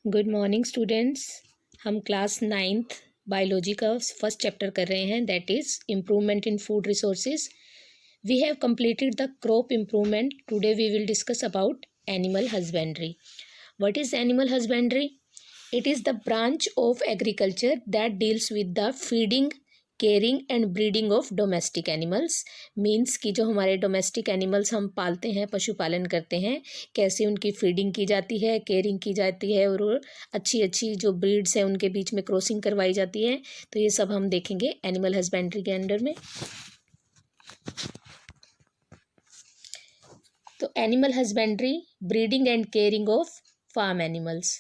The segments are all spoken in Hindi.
Good morning students. हम क्लास 9th बायोलॉजी का फर्स्ट चैप्टर कर रहे हैं, that is improvement in food resources. We have completed the crop improvement. Today we will discuss about animal husbandry. What is animal husbandry? It is the branch of agriculture that deals with the feeding, caring and breeding of domestic animals. Means कि जो हमारे डोमेस्टिक एनिमल्स हम पालते हैं, पशुपालन करते हैं, कैसे उनकी फीडिंग की जाती है, केयरिंग की जाती है और अच्छी अच्छी जो ब्रीड्स हैं उनके बीच में क्रॉसिंग करवाई जाती है. तो ये सब हम देखेंगे एनिमल हस्बेंड्री के अंडर में. तो animal husbandry, breeding and caring of farm animals.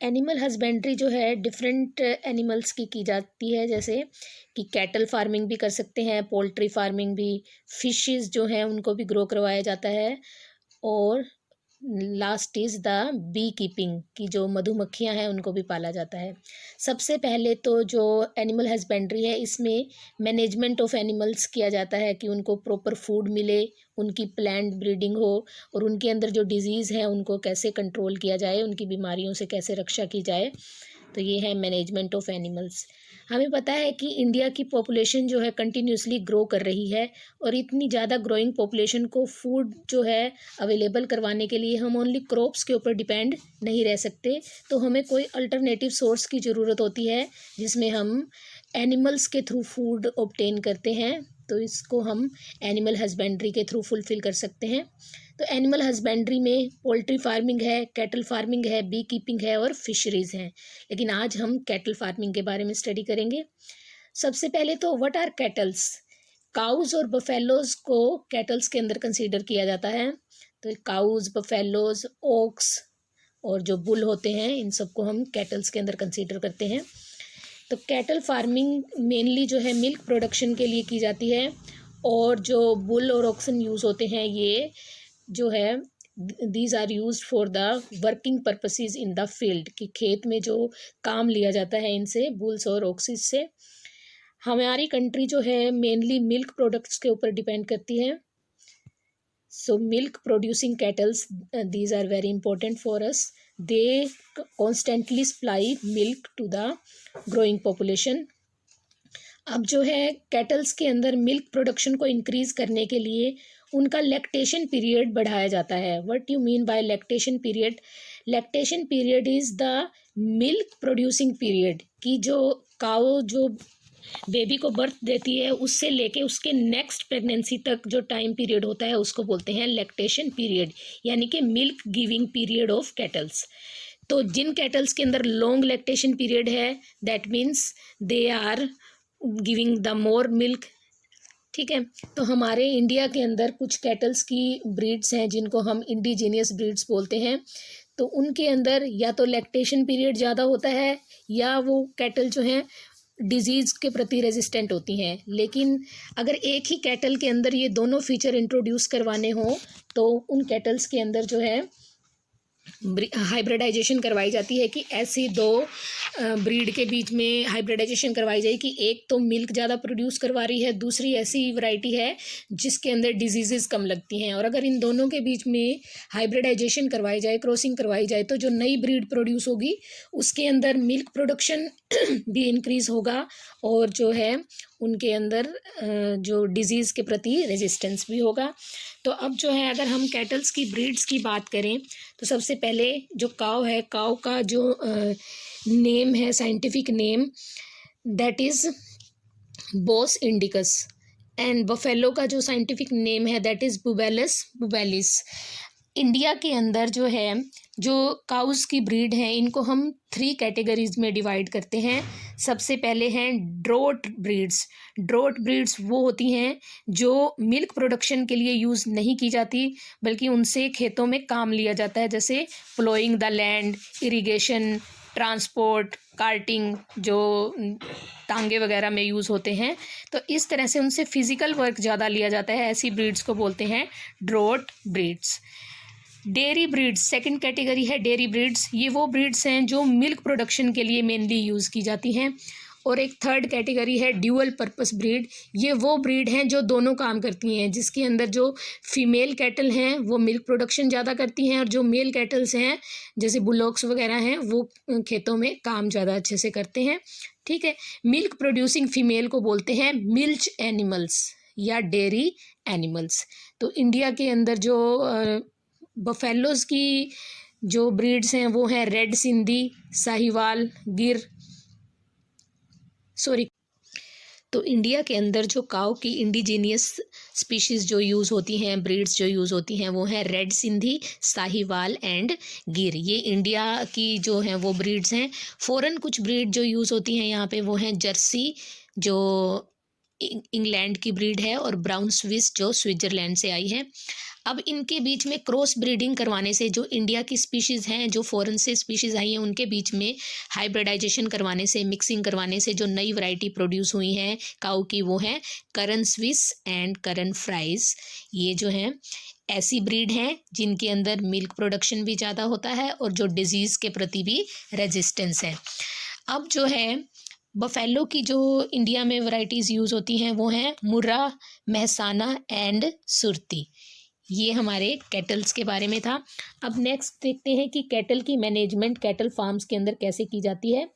Animal husbandry जो है डिफरेंट एनिमल्स की जाती है, जैसे कि कैटल फार्मिंग भी कर सकते हैं, पोल्ट्री फार्मिंग भी, फिशेस जो हैं उनको भी ग्रो करवाया जाता है, और last is the bee keeping की जो मधुमक्खियां हैं उनको भी पाला जाता है. सबसे पहले तो जो एनिमल हस्बेंड्री है इसमें मैनेजमेंट ऑफ एनिमल्स किया जाता है कि उनको प्रॉपर फूड मिले, उनकी प्लांट ब्रीडिंग हो और उनके अंदर जो डिजीज़ है उनको कैसे कंट्रोल किया जाए, उनकी बीमारियों से कैसे रक्षा की जाए. तो ये है मैनेजमेंट ऑफ एनिमल्स. हमें पता है कि इंडिया की पॉपुलेशन जो है कंटिन्यूसली ग्रो कर रही है, और इतनी ज़्यादा ग्रोइंग पॉपुलेशन को फूड जो है अवेलेबल करवाने के लिए हम ओनली क्रॉप्स के ऊपर डिपेंड नहीं रह सकते. तो हमें कोई अल्टरनेटिव सोर्स की ज़रूरत होती है जिसमें हम एनिमल्स के थ्रू फूड ऑब्टेन करते हैं. तो इसको हम एनिमल हस्बेंड्री के थ्रू फुलफ़िल कर सकते हैं. तो एनिमल हस्बेंड्री में पोल्ट्री फार्मिंग है, कैटल फार्मिंग है, बी कीपिंग है और फिशरीज़ हैं. लेकिन आज हम कैटल फार्मिंग के बारे में स्टडी करेंगे. सबसे पहले तो व्हाट आर कैटल्स. काउज़ और बफेलोज़ को कैटल्स के अंदर कंसीडर किया जाता है. तो काउज़, बफेलोज़, ओक्स और जो बुल होते हैं इन सबको हम कैटल्स के अंदर कंसीडर करते हैं. तो कैटल फार्मिंग मेनली जो है मिल्क प्रोडक्शन के लिए की जाती है, और जो बुल और ऑक्सन यूज़ होते हैं ये जो है these are use for the working purposes in the field, कि खेत में जो काम लिया जाता है इनसे, बुल्स और ऑक्सिस से. हमारी कंट्री जो है मेनली मिल्क प्रोडक्ट्स के ऊपर डिपेंड करती है. So milk producing cattles, these are very important for us. They constantly supply milk to the growing population. अब जो है कैटल्स के अंदर मिल्क प्रोडक्शन को इंक्रीज़ करने के लिए उनका लैक्टेशन पीरियड बढ़ाया जाता है. What you mean by lactation period? Lactation period is the milk producing period, कि जो काऊ जो बेबी को बर्थ देती है उससे लेके उसके नेक्स्ट प्रेगनेंसी तक जो टाइम पीरियड होता है उसको बोलते हैं लैक्टेशन पीरियड, यानी कि milk giving period of cattles. तो जिन कैटल्स के अंदर लॉन्ग लैक्टेशन पीरियड है, that means they are giving the more milk. ठीक है. तो हमारे इंडिया के अंदर कुछ कैटल्स की ब्रीड्स हैं जिनको हम इंडिजीनियस ब्रीड्स बोलते हैं. तो उनके अंदर या तो लैक्टेशन पीरियड ज़्यादा होता है, या वो कैटल जो हैं डिजीज़ के प्रति रेजिस्टेंट होती हैं. लेकिन अगर एक ही कैटल के अंदर ये दोनों फीचर इंट्रोड्यूस करवाने हों तो उन कैटल्स के अंदर जो है हाइब्रिडाइजेशन करवाई जाती है, कि ऐसी दो ब्रीड के बीच में हाइब्रिडाइजेशन करवाई जाए कि एक तो मिल्क ज़्यादा प्रोड्यूस करवा रही है, दूसरी ऐसी वैरायटी है जिसके अंदर डिजीज़ेस कम लगती हैं. और अगर इन दोनों के बीच में हाइब्रिडाइजेशन करवाई जाए, क्रॉसिंग करवाई जाए, तो जो नई ब्रीड प्रोड्यूस होगी उसके अंदर मिल्क प्रोडक्शन भी इंक्रीज़ होगा, और जो है उनके अंदर जो डिजीज़ के प्रति रेजिस्टेंस भी होगा. तो अब जो है अगर हम कैटल्स की ब्रीड्स की बात करें तो सबसे पहले जो काव है, काव का जो नेम है, scientific name, that is Bose indicus. And buffalo का जो साइंटिफिक नेम है दैट इज़ बुबेलस बुबेलिस. इंडिया के अंदर जो है जो काउज़ की ब्रीड हैं इनको हम 3 कैटेगरीज में डिवाइड करते हैं. सबसे पहले हैं ड्रोट ब्रीड्स. ड्रोट ब्रीड्स वो होती हैं जो मिल्क प्रोडक्शन के लिए यूज़ नहीं की जाती, बल्कि उनसे खेतों में काम लिया जाता है, जैसे ploughing the land, irrigation, transport, carting, जो टांगे वगैरह में यूज़ होते हैं. तो इस तरह से उनसे फिज़िकल वर्क ज़्यादा लिया जाता है. ऐसी ब्रीड्स को बोलते हैं draught breeds. Dairy breeds, second category है डेयरी ब्रीड्स. ये वो ब्रीड्स हैं जो मिल्क प्रोडक्शन के लिए मेनली यूज़ की जाती हैं. और एक थर्ड कैटेगरी है ड्यूअल पर्पस ब्रीड। ये वो ब्रीड हैं जो दोनों काम करती हैं, जिसके अंदर जो फीमेल कैटल हैं वो मिल्क प्रोडक्शन ज़्यादा करती हैं, और जो मेल कैटल्स हैं जैसे बुलोक्स वगैरह हैं वो खेतों में काम ज़्यादा अच्छे से करते हैं। ठीक है। मिल्क प्रोड्यूसिंग फीमेल को बोलते हैं मिल्च एनिमल्स या डेयरी एनिमल्स। तो इंडिया के अंदर जो बफेलोज़ की जो ब्रीड्स हैं वो हैं रेड सिंधी, साहिवाल, गिर, सॉरी। तो इंडिया के अंदर जो काऊ की इंडिजीनियस स्पीशीज़ जो यूज़ होती हैं, ब्रीड्स जो यूज़ होती हैं वो हैं रेड सिंधी, साहिवाल एंड गिर। ये इंडिया की जो हैं वो ब्रीड्स हैं। फ़ॉरेन कुछ ब्रीड जो यूज़ होती हैं यहाँ पे वो हैं जर्सी जो इंग्लैंड की ब्रीड है, और ब्राउन स्विस जो स्विट्ज़रलैंड से आई है। अब इनके बीच में क्रॉस ब्रीडिंग करवाने से जो इंडिया की स्पीशीज़ हैं, जो फॉरेन से स्पीशीज़ आई हैं, उनके बीच में हाइब्रिडाइजेशन करवाने से, मिक्सिंग करवाने से जो नई वैरायटी प्रोड्यूस हुई हैं काऊ की वो हैं करन स्विस एंड करन फ्राइज़। ये जो हैं ऐसी ब्रीड हैं जिनके अंदर मिल्क प्रोडक्शन भी ज़्यादा होता है और जो डिजीज़ के प्रति भी रेजिस्टेंस है। अब जो है बफेलो की जो इंडिया में वैरायटीज़ यूज़ होती हैं वो हैं मुर्रा, महसाना एंड सुरती। ये हमारे कैटल्स के बारे में था। अब नेक्स्ट देखते हैं कि कैटल की मैनेजमेंट कैटल फार्म्स के अंदर कैसे की जाती है।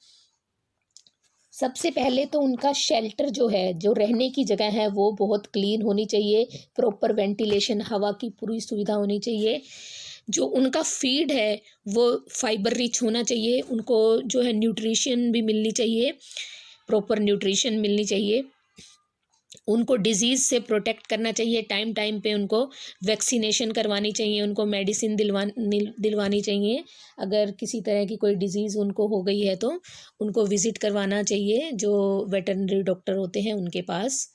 सबसे पहले तो उनका शेल्टर जो है, जो रहने की जगह है वो बहुत क्लीन होनी चाहिए, प्रॉपर वेंटिलेशन, हवा की पूरी सुविधा होनी चाहिए। जो उनका फीड है वो फाइबर रिच होना चाहिए, उनको जो है न्यूट्रिशन भी मिलनी चाहिए, प्रॉपर न्यूट्रिशन मिलनी चाहिए। उनको डिजीज़ से प्रोटेक्ट करना चाहिए, टाइम टाइम पे उनको वैक्सीनेशन करवानी चाहिए, उनको मेडिसिन दिलवानी चाहिए। अगर किसी तरह की कोई डिज़ीज़ उनको हो गई है तो उनको विज़िट करवाना चाहिए जो वेटरनरी डॉक्टर होते हैं उनके पास।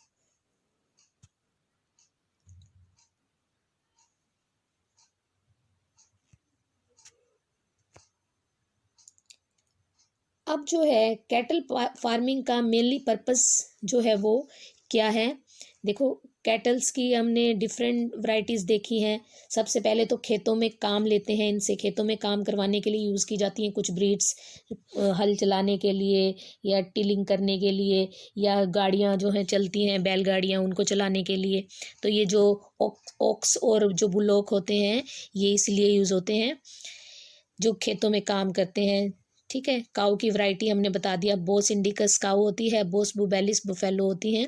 अब जो है कैटल फार्मिंग का मेनली पर्पस जो है वो क्या है। देखो, कैटल्स की हमने डिफरेंट वैरायटीज़ देखी हैं। सबसे पहले तो खेतों में काम लेते हैं, इनसे खेतों में काम करवाने के लिए यूज़ की जाती हैं कुछ ब्रीड्स, हल चलाने के लिए या टिलिंग करने के लिए, या गाड़ियाँ जो हैं चलती हैं बैलगाड़ियाँ, उनको चलाने के लिए। तो ये जो ऑक्स और जो बुलोक होते हैं ये इसलिए यूज़ होते हैं जो खेतों में काम करते हैं। ठीक है। काऊ की वैरायटी हमने बता दिया, बोस इंडिकस काऊ होती है, बोस बुबेलिस बुफेलो होती हैं।